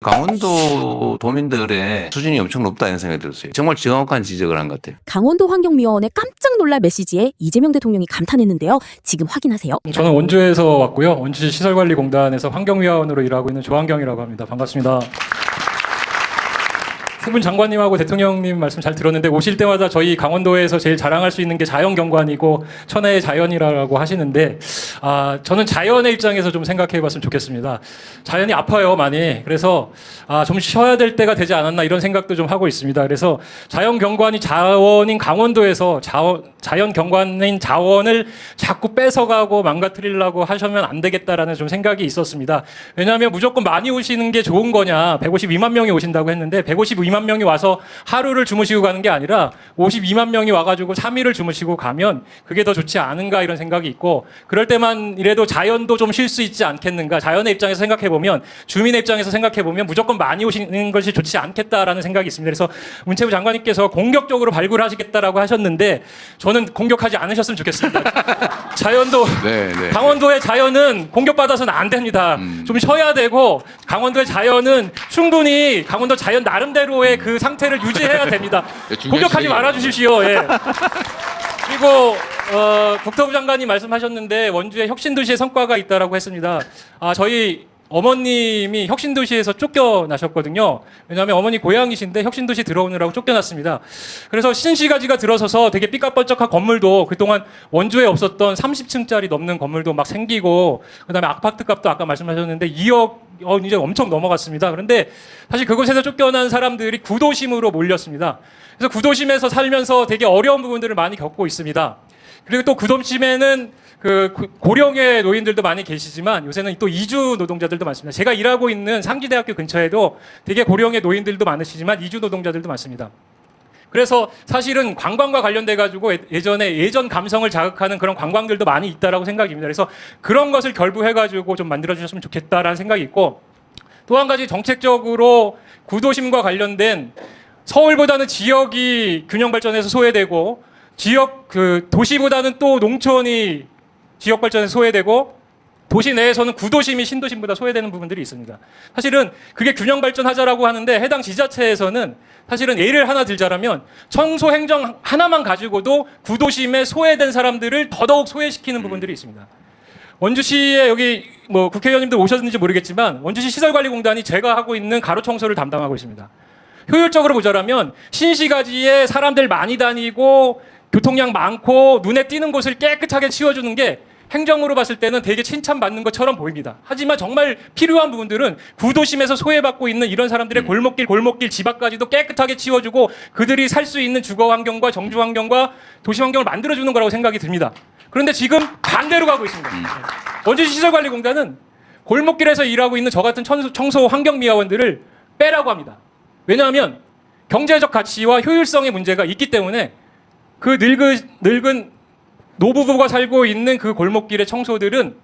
강원도 도민들의 수준이 엄청 높다 이런 생각이 들었어요. 정말 정확한 지적을 한 것 같아요. 강원도 환경미화원의 깜짝 놀랄 메시지에 이재명 대통령이 감탄했는데요. 지금 확인하세요. 저는 원주에서 왔고요. 원주시 시설관리공단에서 환경미화원으로 일하고 있는 조환경이라고 합니다. 반갑습니다. 세 분 장관님하고 대통령님 말씀 잘 들었는데 오실 때마다 저희 강원도에서 제일 자랑할 수 있는 게 자연경관이고 천혜의 자연이라고 하시는데 저는 자연의 입장에서 좀 생각해 봤으면 좋겠습니다. 자연이 아파요 많이. 그래서 좀 쉬어야 될 때가 되지 않았나 이런 생각도 좀 하고 있습니다. 그래서 자연경관이 자원인 강원도에서 자연경관인 자원을 자꾸 뺏어가고 망가뜨리려고 하시면 안 되겠다라는 좀 생각이 있었습니다. 왜냐하면 무조건 많이 오시는 게 좋은 거냐, 152만 명이 오신다고 했는데 152만 명이 와서 하루를 주무시고 가는 게 아니라 52만 명이 와가지고 3일을 주무시고 가면 그게 더 좋지 않은가 이런 생각이 있고, 그럴 때만 이래도 자연도 좀 쉴 수 있지 않겠는가, 자연의 입장에서 생각해보면, 주민의 입장에서 생각해보면 무조건 많이 오시는 것이 좋지 않겠다라는 생각이 있습니다. 그래서 문체부 장관님께서 공격적으로 발굴하시겠다라고 하셨는데 저는 공격하지 않으셨으면 좋겠습니다. 자연도 강원도의 자연은 공격받아서는 안 됩니다. 좀 쉬어야 되고 강원도의 자연은 충분히 강원도 자연 나름대로의 그 상태를 유지해야 됩니다. 공격하지 말아주십시오. 예. 그리고 국토부 장관이 말씀하셨는데 원주에 혁신도시의 성과가 있다라고 했습니다. 저희 어머님이 혁신도시에서 쫓겨나셨거든요. 왜냐하면 어머니 고향이신데 혁신도시 들어오느라고 쫓겨났습니다. 그래서 신시가지가 들어서서 되게 삐까뻔쩍한 건물도, 그동안 원주에 없었던 30층짜리 넘는 건물도 막 생기고, 그다음에 아파트 값도 아까 말씀하셨는데 2억 이제 엄청 넘어갔습니다. 그런데 사실 그곳에서 쫓겨난 사람들이 구도심으로 몰렸습니다. 그래서 구도심에서 살면서 되게 어려운 부분들을 많이 겪고 있습니다. 그리고 또 구도심에는 고령의 노인들도 많이 계시지만 요새는 또 이주 노동자들도 많습니다. 제가 일하고 있는 상지대학교 근처에도 되게 고령의 노인들도 많으시지만 이주 노동자들도 많습니다. 그래서 사실은 관광과 관련돼 가지고 예전 감성을 자극하는 그런 관광들도 많이 있다라고 생각입니다. 그래서 그런 것을 결부해 가지고 좀 만들어 주셨으면 좋겠다라는 생각이 있고, 또 한 가지 정책적으로 구도심과 관련된, 서울보다는 지역이 균형 발전에서 소외되고 도시보다는 또 농촌이 지역 발전에서 소외되고 도시 내에서는 구도심이 신도심보다 소외되는 부분들이 있습니다. 사실은 그게 균형 발전하자라고 하는데 해당 지자체에서는 사실은 예를 하나 들자라면 청소 행정 하나만 가지고도 구도심에 소외된 사람들을 더더욱 소외시키는 부분들이 있습니다. 원주시에 여기 국회의원님들 오셨는지 모르겠지만 원주시 시설관리공단이 제가 하고 있는 가로 청소를 담당하고 있습니다. 효율적으로 보자라면 신시가지에 사람들 많이 다니고 교통량 많고 눈에 띄는 곳을 깨끗하게 치워주는 게 행정으로 봤을 때는 되게 칭찬받는 것처럼 보입니다. 하지만 정말 필요한 부분들은 구도심에서 소외받고 있는 이런 사람들의 골목길 집 앞까지도 깨끗하게 치워주고 그들이 살 수 있는 주거 환경과 정주 환경과 도시 환경을 만들어주는 거라고 생각이 듭니다. 그런데 지금 반대로 가고 있습니다. 원주시 시설관리공단은 골목길에서 일하고 있는 저 같은 청소 환경미화원들을 빼라고 합니다. 왜냐하면 경제적 가치와 효율성의 문제가 있기 때문에 그 늙은 노부부가 살고 있는 그 골목길의 청소들은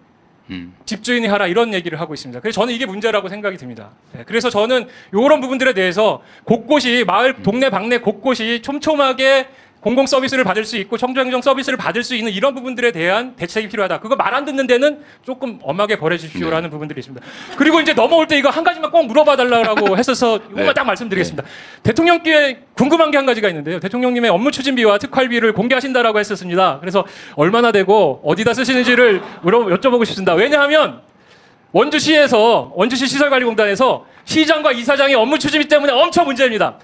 집주인이 하라 이런 얘기를 하고 있습니다. 그래서 저는 이게 문제라고 생각이 듭니다. 그래서 저는 이런 부분들에 대해서 곳곳이 마을 동네 방네 곳곳이 촘촘하게 공공 서비스를 받을 수 있고 청주행정 서비스를 받을 수 있는 이런 부분들에 대한 대책이 필요하다. 그거 말 안 듣는 데는 조금 엄하게 벌해주십시오라는 부분들이 있습니다. 그리고 이제 넘어올 때 이거 한 가지만 꼭 물어봐달라고 했어서 이거만 딱 말씀드리겠습니다. 대통령께 궁금한 게 한 가지가 있는데요. 대통령님의 업무 추진비와 특활비를 공개하신다라고 했었습니다. 그래서 얼마나 되고 어디다 쓰시는지를 여쭤보고 싶습니다. 왜냐하면 원주시 시설관리공단에서 시장과 이사장의 업무 추진비 때문에 엄청 문제입니다.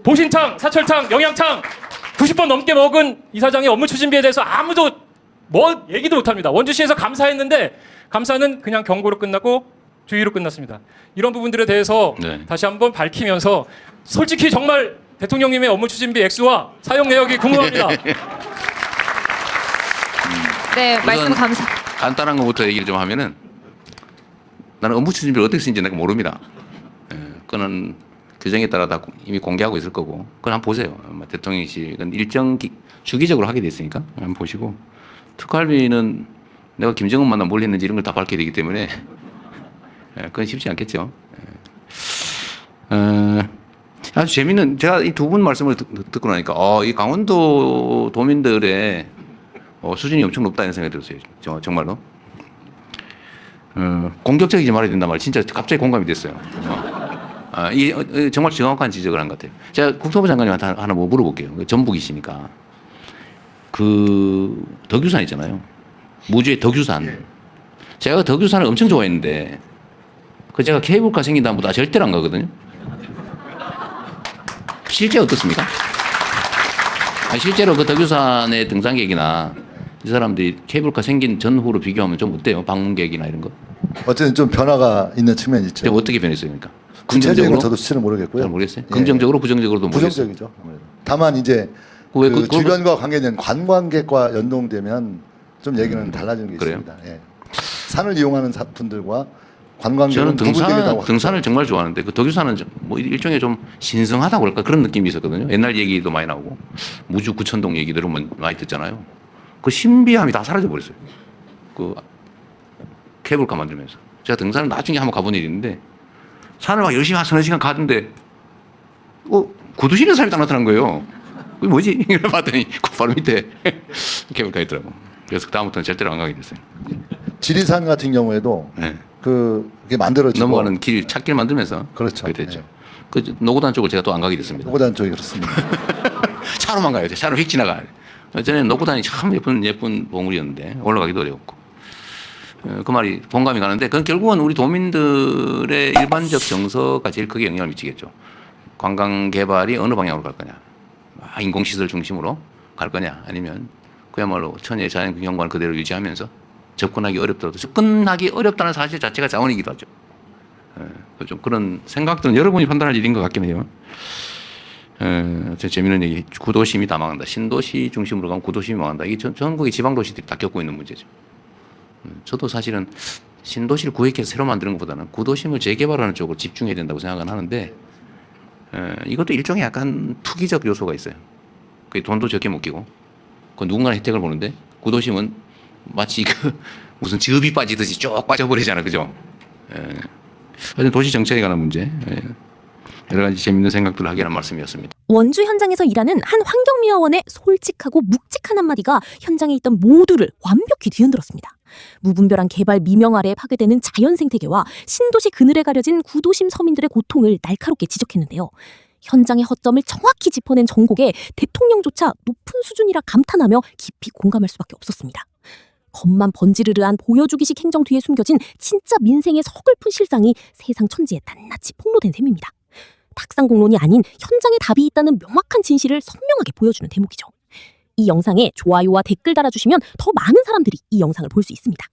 보신탕, 사철탕, 영양탕 90번 넘게 먹은 이사장의 업무 추진비에 대해서 아무도 얘기도 못합니다. 원주시에서 감사했는데 감사는 그냥 경고로 끝나고 주의로 끝났습니다. 이런 부분들에 대해서 다시 한번 밝히면서 솔직히 정말 대통령님의 업무 추진비 액수와 사용 내역이 궁금합니다. 네, 말씀 감사. 간단한 것부터 얘기를 좀 하면은 나는 업무 추진비를 어떻게 쓰는지 내가 모릅니다. 그거는 규정에 따라 다 이미 공개하고 있을 거고 그건 한번 보세요. 대통령실은 일정 주기적으로 하게 돼 있으니까 한번 보시고, 특활비는 내가 김정은 만나 뭘 했는지 이런 걸 다 밝혀야 되기 때문에 그건 쉽지 않겠죠. 아주 재밌는, 제가 이 두 분 말씀을 듣고 나니까 이 강원도 도민들의 수준이 엄청 높다 이런 생각이 들었어요. 정말로 공격적이지 말아야 된단 말이에요. 진짜 갑자기 공감이 됐어요. 이게 정말 정확한 지적을 한 것 같아요. 제가 국토부 장관님한테 하나 뭐 물어볼게요. 전북이시니까. 그 덕유산 있잖아요. 무주의 덕유산. 제가 덕유산을 엄청 좋아했는데 그 제가 케이블카 생긴 다음부터 절대로 안 가거든요. 실제 어떻습니까? 실제로 그 덕유산의 등산객이나 이 사람들이 케이블카 생긴 전후로 비교하면 좀 어때요? 방문객이나 이런 거? 어쨌든 좀 변화가 있는 측면이 있죠. 근데 어떻게 변했어요, 그러니까? 구체적인 건 저도 실은 모르겠고요. 잘 모르겠어요. 예. 긍정적으로 부정적으로도 모르겠어요. 부정적이죠. 아무래도. 다만 이제 왜 그 주변과 관계된 관광객과 연동되면 좀 얘기는 달라지는 게 그래요? 있습니다. 예. 산을 이용하는 분들과 관광객은 저는 구분되겠다고 등산을 정말 좋아하는데 그 덕유산은 뭐 일종의 좀 신성하다고 그럴까 그런 느낌이 있었거든요. 옛날 얘기도 많이 나오고 무주 구천동 얘기들은 많이 듣잖아요. 그 신비함이 다 사라져 버렸어요. 그 케이블카 만들면서 제가 등산을 나중에 한번 가본 일이 있는데 산을 막 열심히 한 서너 시간 가는데 구두 신는 사람이 딱 나타난 거예요. 그게 뭐지? 이래 봤더니 그 바로 밑에 케이블카 있더라고. 그래서 다음부터는 절대로 안 가게 됐어요. 지리산 같은 경우에도 네. 그게 만들어지고 넘어가는 길 찾길 만들면서 그렇죠. 그렇게 됐죠. 네. 그 노고단 쪽을 제가 또 안 가게 됐습니다. 노고단 쪽이 그렇습니다. 차로만 가야 돼. 차로 휙 지나가. 전에는 노고단이 참 예쁜 봉우리였는데 올라가기도 어려웠고. 그 말이 공감이 가는데 그건 결국은 우리 도민들의 일반적 정서가 제일 크게 영향을 미치겠죠. 관광 개발이 어느 방향으로 갈 거냐. 인공시설 중심으로 갈 거냐. 아니면 그야말로 천혜의 자연 경관을 그대로 유지하면서 접근하기 어렵더라도 접근하기 어렵다는 사실 자체가 자원이기도 하죠. 좀 그런 생각들은 여러분이 판단할 일인 것 같긴 해요. 재미있는 얘기. 구도심이 다 망한다. 신도시 중심으로 가면 구도심이 망한다. 이게 전국의 지방도시들이 다 겪고 있는 문제죠. 저도 사실은 신도시를 구획해서 새로 만드는 것보다는 구도심을 재개발하는 쪽으로 집중해야 된다고 생각은 하는데 이것도 일종의 약간 투기적 요소가 있어요. 그 돈도 적게 묶이고 그 누군가는 혜택을 보는데 구도심은 마치 그 무슨 즙이 빠지듯이 쭉 빠져버리잖아, 그죠? 하여튼 도시 정책에 관한 문제 여러 가지 재밌는 생각들을 하게 하는 말씀이었습니다. 원주 현장에서 일하는 한 환경미화원의 솔직하고 묵직한 한마디가 현장에 있던 모두를 완벽히 뒤흔들었습니다. 무분별한 개발 미명 아래에 파괴되는 자연 생태계와 신도시 그늘에 가려진 구도심 서민들의 고통을 날카롭게 지적했는데요. 현장의 허점을 정확히 짚어낸 정곡에 대통령조차 높은 수준이라 감탄하며 깊이 공감할 수밖에 없었습니다. 겉만 번지르르한 보여주기식 행정 뒤에 숨겨진 진짜 민생의 서글픈 실상이 세상 천지에 낱낱이 폭로된 셈입니다. 탁상공론이 아닌 현장에 답이 있다는 명확한 진실을 선명하게 보여주는 대목이죠. 이 영상에 좋아요와 댓글 달아주시면 더 많은 사람들이 이 영상을 볼 수 있습니다.